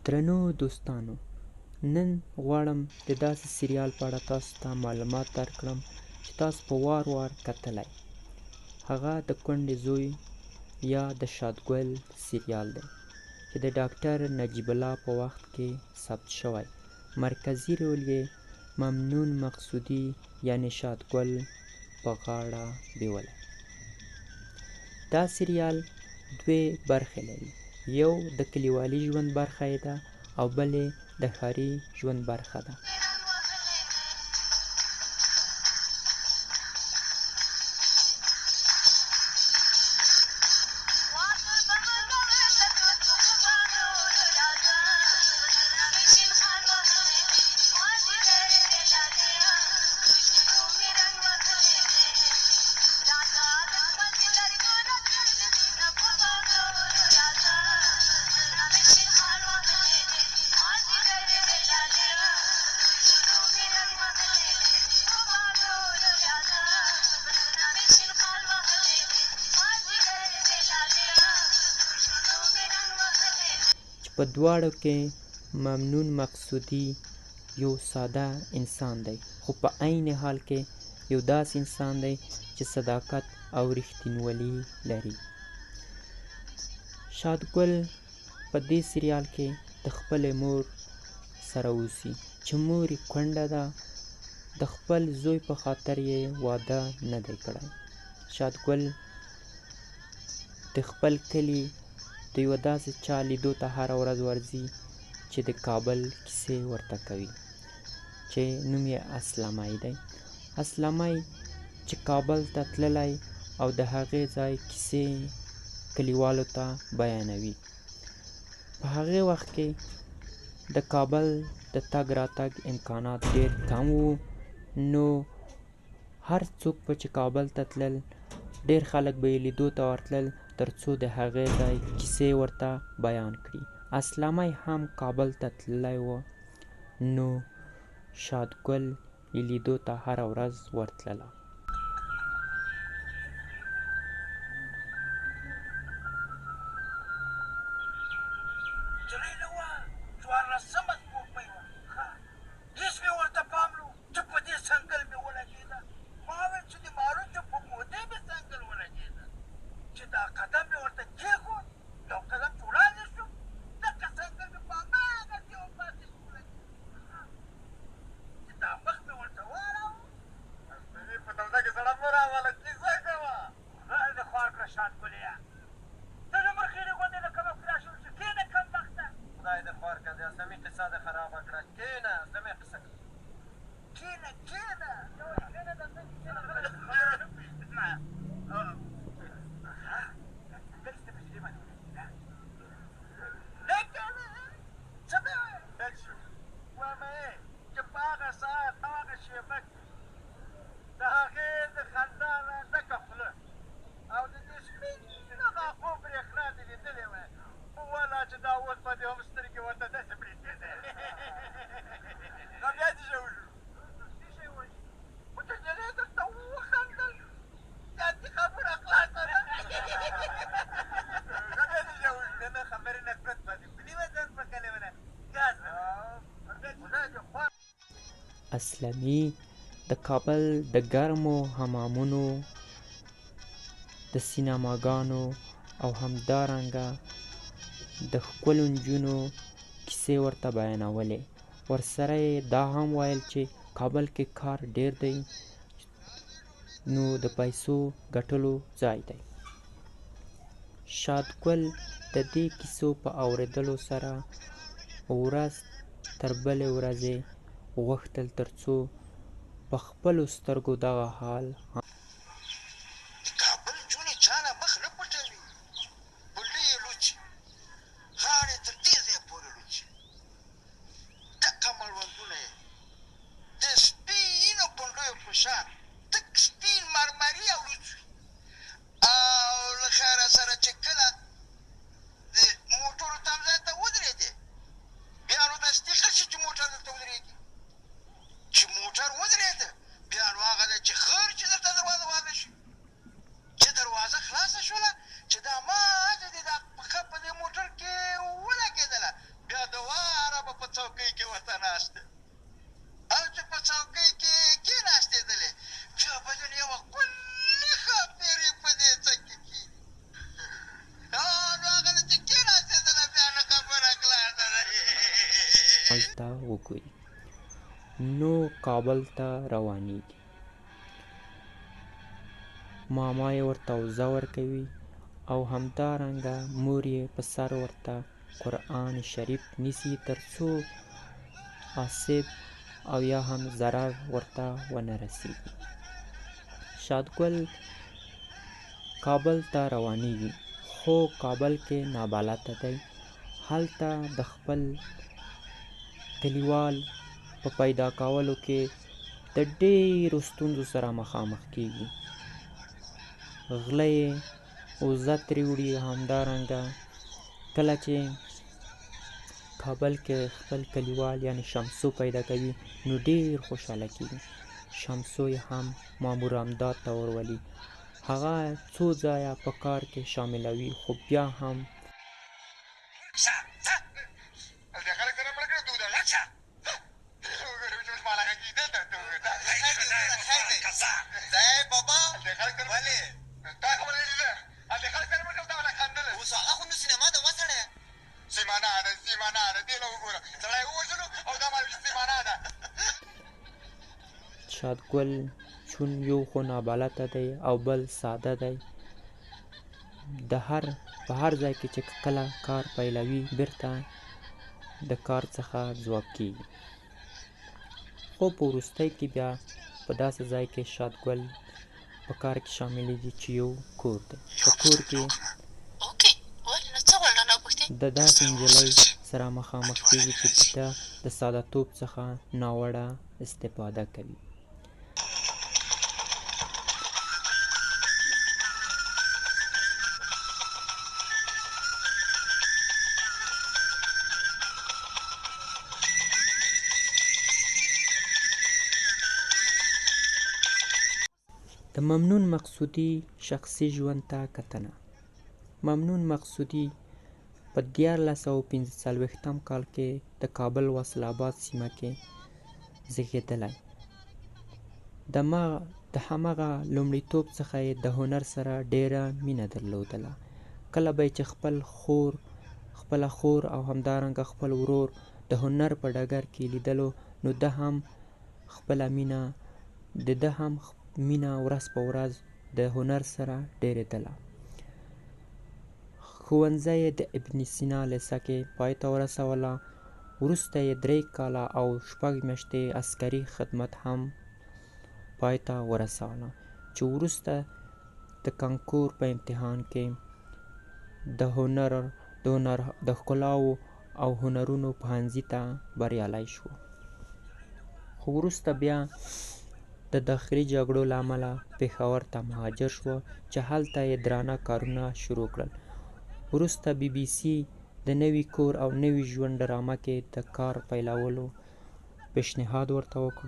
درنو دوستانو، نن غواړم د داسې سریال په اړه تاسو ته معلومات درکړم چې تاسو په وار وار کتلی. هغه د کونډې زوی یا د شادګل سریال دی چې د ډاکټر نجیب الله په وخت کې ثبت شوی. مرکزي رول یې ممنون مقصودى یعنی شادګل په غاړه بیولی. دا سریال دوې برخې لري. یو د کلیوالي ژوند برخه یې ده او بلې د ښاري ژوند برخه ده. په دواړو کې ممنون مقصودى یو ساده انسان دی، خو په عین حال کې یو داسې انسان دی چې صداقت او رښتینولي لري. شادګل په دې سریال کې د خپلې مور سره اوسي چې مور یې کونډه ده. د خپل زوی په خاطر یې واده نه دی کړی. شادګل د خپل کلي د یوه داسې چا لیدو ته هره ورځ ورځي چې د کابل کیسې ورته کوي، چې نوم یې اسلمی دی. اسلمی چې کابل ته تللی او د هغې ځای کیسې کلیوالو ته بیانوي. په هغې وخت کې د کابل د تګ راتګ امکانات ډېر کم وو، نو هر څوک به چې کابل ته تلل ډېر خلک به یې لیدو ته ورتلل تر څو د هغې ځای کیسې ورته بیان کړي. اسلمی هم کابل ته تللی و، نو شادګل یې لیدو ته هره ورځ ورتلله. اسلمی د کابل د ګرمو حمامونو، د سینماګانو او همدارنګه د ښکلو نجونو کیسې ورته بیانولې. ورسره یې دا هم ویل چې کابل کې کار ډېر دی، نو د پیسو ګټلو ځای دی. شادګل د دې کیسو په اورېدلو سره ورځ تر بلې ورځې غوښتل تر څو په خپلو سترګو دغه حال چې موټر ودرېده، بیا نو هغه دی چې خر چې درته وګوري. نو کابل ته روانېږي. ماما یې ورته وزه ورکوي او همدارنګه مور یې په سر ورته قرآن شریف نیسي تر څو آسیب او یا هم ضرر ورته ونه رسیږي. شادګل کابل ته روانېږي خو کابل کې نابلده دی. هلته د خپل کلیوال په پیدا کولو کې د ډېرو ستونزو سره مخامخ کېږي. غله یې وزه ترې وړي. همدارنګه کله چې کابل کې خپل کلیوال یعنی شمسو پیدا کوي نو ډېر خوشحاله کېږي. شمسو یې هم مامور امداد ته ورولي. هغه څو ځایه په کار کې شاملوي خو بیا هم شادګل چون یو خو نابلده دی او بل ساده دی. په هر ځای کې چې کله کار پیلوي بیرته د کار څخه ځواب کېږي. خو په وروستۍ کې بیا په داسې ځای کې شادګل په کار کې شاملېږي چې یو کور دی. په کور کې د داسې نجلۍ سره مخامخ کېږي چې د ساده توب څخه ناوړه استفاده کوي. دممنون مقصودى شخصي ژوند ته کتنه. ممنون مقصودى په 1445 کال کې د کابل وصل آباد سیمه کې زیږېدلی. د همغه لومړیتوب څخه یې د هنر سره ډېره مینه درلودله. کله به چې خپله خور او همدارنګه خپل ورور د هنر په ډګر کې لیدلو نو ده هم مینه ورځ په ورځ د هنر سره ډېرېدله. ښوونځی یې د ابن سینا لیسه کې پای ته ورسوله. وروسته یې 3 کاله او 6 میاشتې عسکري خدمت هم پای ته ورسوله چې وروسته د کانکور په امتحان کې د ښکلاو او هنرونو پوهنځي ته بریالی شو. خو وروسته بیا د داخلي جګړو له امله پېښور ته مهاجر شو چې هلته یې درانه کارونه شروع کړل. وروسته BBC د نوي کور او نوي ژوند ډرامه کې د کار پیلولو پیشنهاد ورته وکړ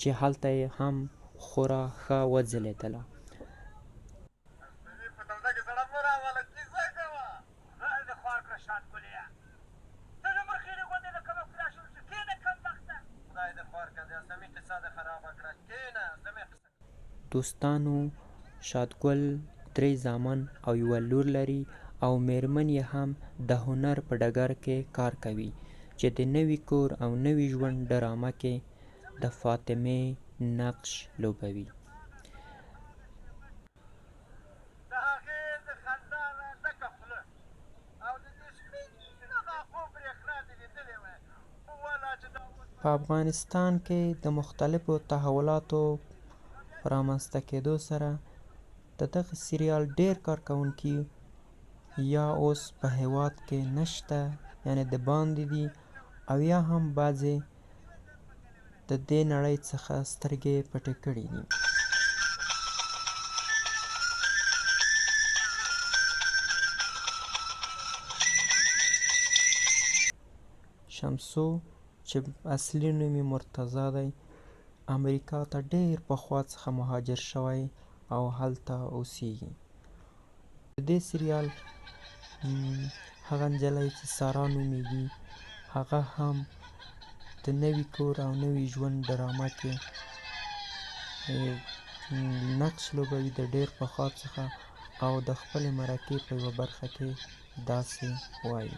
چې هلته یې هم خورا ښه وځلېدله. دوستانو شادګل 3 زامن او 1 لور لري او میرمن یې هم د هنر په ډګر کې کار کوي چې د نوي کور او نوي ژوند ډرامه کې د فاطمې نقش لوبوي. په افغانستان کې د مختلفو تحولاتو رامنځته کېدو سره د دغه سریال ډېر کارکوونکي یا اوس په هیواد کې نشته یعنی د باندې دي او یا هم بعضې د دې نړۍ څخه سترګې پټې کړي دي. شمسو چې اصلي نوم یې مرتضی دی امریکا ته ډېر پخوا څخه مهاجر شوی او هلته اوسیږي. د دې سریال هغه نجلۍ چې سارا نومیږي هغه هم د نوي کور او نوي ژوند ډرامه کې نقش لوبوي د ډېر پخوا څخه او د خپلې مرکې په یوه برخه کې داسې وایي.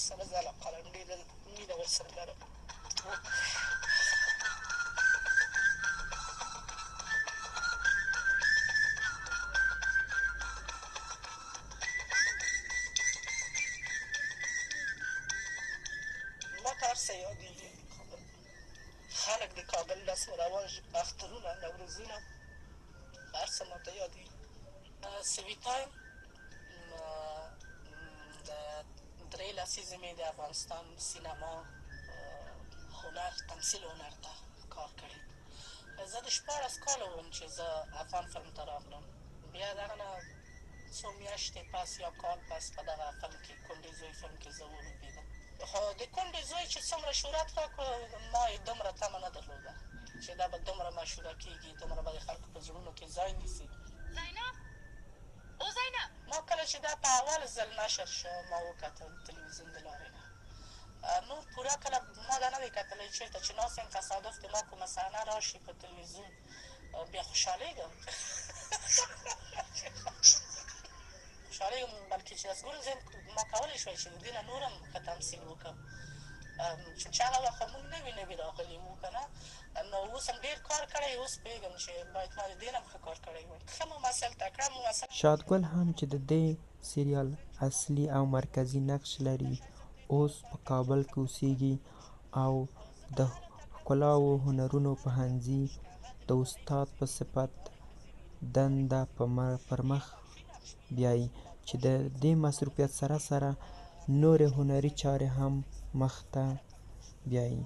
ورسره زه علاقه لرم، ډېره مینه ورسره لرم. ما ته هر څه یادېږي. خلک د کابل رسم و رواج، اخترونه، نوروزونه، هر څه ما ته یادېږي. سویتا د درې لسیزې مې د افغانستان سینما هنر، تمثیل هنر ته کار کړی. زه د 14 کاله وم چې زه افغان فلم ته راغلم. بیا د هغه نه څو میاشتې پس یا کال پس په دغه فلم کې کوندي زوی فلم کې زه ولوبېدم. خو د کوندي زوی چې څومره شهرت راکړ، ما یې دومره تمه نه درلوده چې دا به دومره مشهوره کېږي، دومره به د خلکو په زړونو کې ځای نیسي. ما کله چې دا په اول ځل نشر شو، ما وکتل تلویزیون د لارې نه. نور پوره کله ما دا نه دی کتلی، چېرته چې ناست یم تصادف د ما کومه صحنه راشي په تلویزیون، بیا خوشحالېږم. خوشحالېږم، بلکې چې داسې ګورم زه ما کولی شوی چې د دې نه نور هم ښه تمثیل وکړم، چې هغه وخت خو موږ نوي راغلي وو که نه، نو اوس هم ډېر کار کړی، اوس پوهېږم چې باید ما د دې نه هم ښه کار کړی وای. ښه ممثل، تکړه ممثل. شادګل هم چې د دې سریال اصلي او مرکزي نقش لري، اوس په کابل کې اوسېږي او د ښکلاو هنرونو پوهنځي د استاد په صفت دنده پر مخ بیایي، چې د دې مصروفیت سره سره نورې هنري چارې هم مخته بیایي.